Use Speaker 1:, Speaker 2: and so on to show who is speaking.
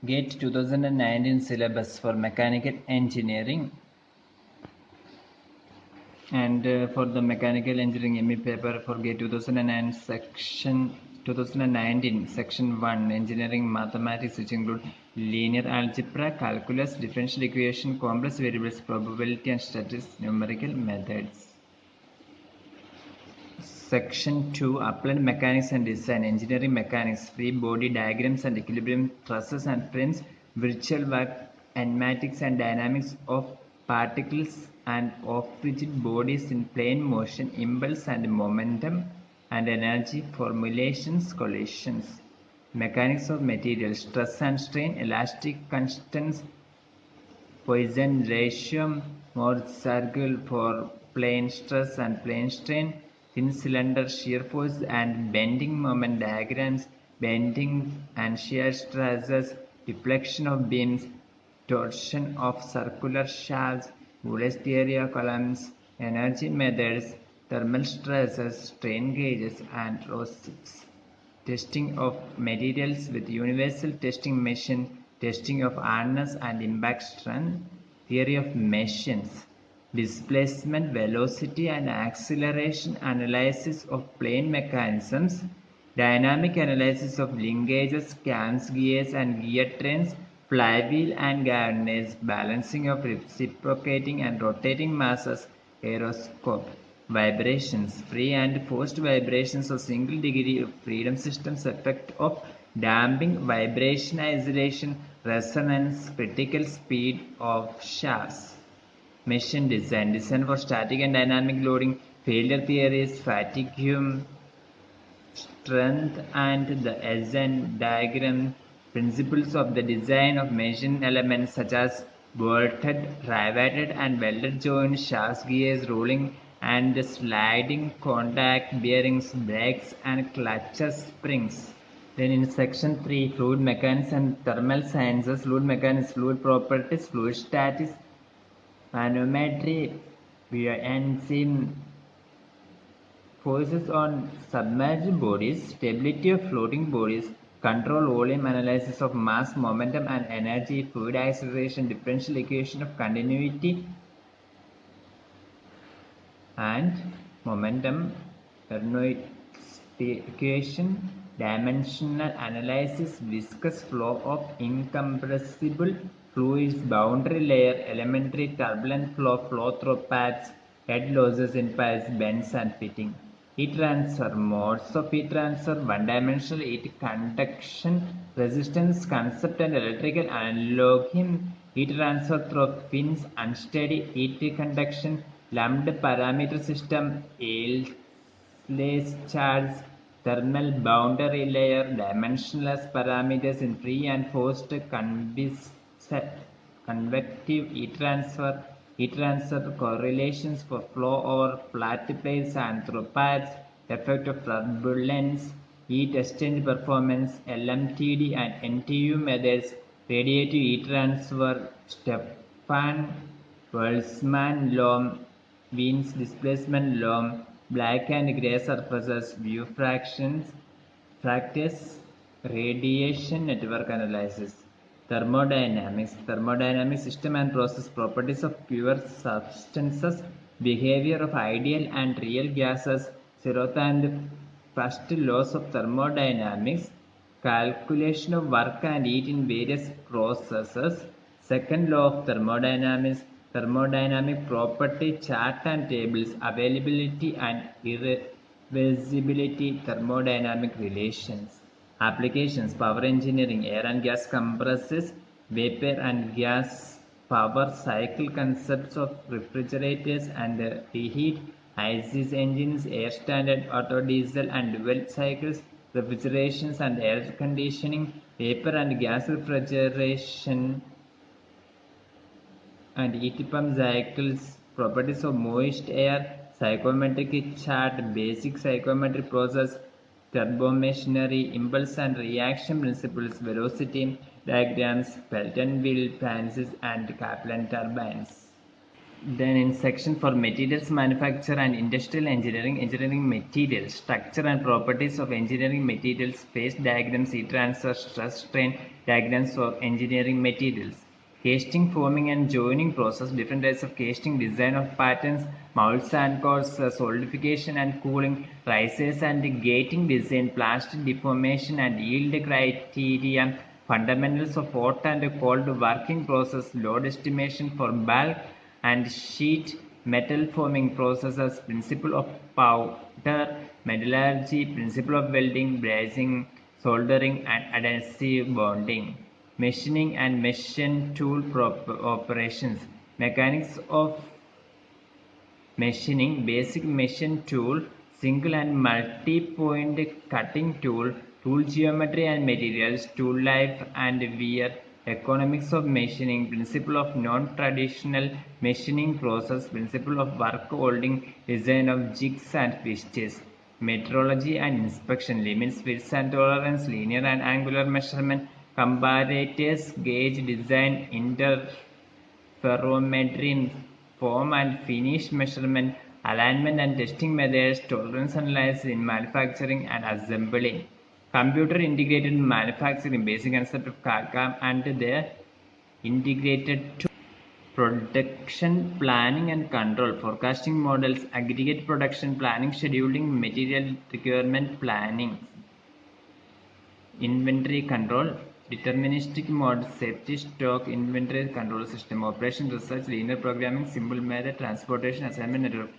Speaker 1: GATE 2019 syllabus for mechanical engineering, and for the mechanical engineering ME paper for GATE 2019 section 1 engineering mathematics, which include linear algebra, calculus, differential equation, complex variables, probability and statistics, numerical methods. Section 2 Applied Mechanics and Design, Engineering Mechanics, Free Body Diagrams and Equilibrium, Trusses and Frames, Virtual Work, Kinematics and Dynamics of Particles and of Rigid Bodies in Plane Motion, Impulse and Momentum and Energy, Formulations, Collisions, Mechanics of Materials, Stress and Strain, Elastic Constants, Poisson ratio, Morse circle for plane stress and plane strain, thin cylinder shear force and bending moment diagrams, bending and shear stresses, deflection of beams, torsion of circular shafts, Wooler's theory of columns, energy methods, thermal stresses, strain gauges, and rosters. Testing of materials with universal testing machine, testing of hardness and impact strength, theory of machines, displacement, velocity and acceleration analysis of plane mechanisms, dynamic analysis of linkages, cams, gears and gear trains, flywheel and governors, balancing of reciprocating and rotating masses, aeroscope, vibrations, free and forced vibrations of single degree of freedom systems, effect of damping, vibration isolation, resonance, critical speed of shafts. Machine design, design for static and dynamic loading, failure theories, fatigue, strength and the Eigen diagram, principles of the design of machine elements such as bolted, riveted and welded joints, shafts, gears, rolling and sliding contact bearings, brakes and clutches, springs. Then in section 3, fluid mechanics and thermal sciences, fluid mechanics, fluid properties, fluid statics, manometry, buoyancy, forces on submerged bodies, stability of floating bodies, control volume analysis of mass, momentum and energy, fluid acceleration, differential equation of continuity and momentum, Bernoulli equation, dimensional analysis, viscous flow of incompressible fluids, boundary layer, elementary turbulent flow, flow through paths, head losses in pipes, bends and fitting. Heat transfer, modes of heat transfer, one-dimensional heat conduction, resistance concept and electrical analogy, heat transfer through fins, unsteady heat conduction, lumped parameter system, Yale's charts, thermal boundary layer, dimensionless parameters in free and forced convective heat transfer correlations for flow over flat plates and through paths, effect of turbulence, heat exchange performance, LMTD and NTU methods, radiative heat transfer, Stefan Boltzmann law, Wien's displacement law, black and gray surfaces, view fractions, practice, radiation network analysis. Thermodynamics, thermodynamic system and process, properties of pure substances, behavior of ideal and real gases, zeroth and first laws of thermodynamics, calculation of work and heat in various processes, second law of thermodynamics, thermodynamic property chart and tables, availability and irreversibility, thermodynamic relations. Applications, power engineering, air and gas compressors, vapor and gas power cycle, concepts of refrigerators and reheat, ICE engines, air standard, auto diesel and dual cycles, refrigerations and air conditioning, vapor and gas refrigeration and heat pump cycles, properties of moist air, psychometric chart, basic psychometry process, turbomachinery, impulse and reaction principles, velocity diagrams, Pelton wheel fences and Kaplan turbines. Then in section for materials manufacture and industrial engineering, engineering materials, structure and properties of engineering materials, phase diagrams, heat transfer, stress strain diagrams of engineering materials. Casting, forming and joining process, different types of casting, design of patterns, molds and cores, solidification and cooling, risers and gating design, plastic deformation and yield criteria, fundamentals of hot and cold working process, load estimation for bulk and sheet metal forming processes, principle of powder metallurgy, principle of welding, brazing, soldering and adhesive bonding, machining and machine tool operations, mechanics of machining, basic machine tool, single and multi-point cutting tool, tool geometry and materials, tool life and wear, economics of machining, principle of non-traditional machining process, principle of work holding, design of jigs and fixtures, metrology and inspection, limits, widths and tolerance, linear and angular measurement, comparators, gauge design, ferrometry, form and finish measurement, alignment and testing methods, tolerance analysis in manufacturing and assembly. Computer integrated manufacturing, basic concept of CAD/CAM and the integrated to production planning and control, forecasting models, aggregate production planning, scheduling, material requirement planning, inventory control, deterministic mode, safety stock, inventory control system, operation research, linear programming, simple method, transportation, assignment network.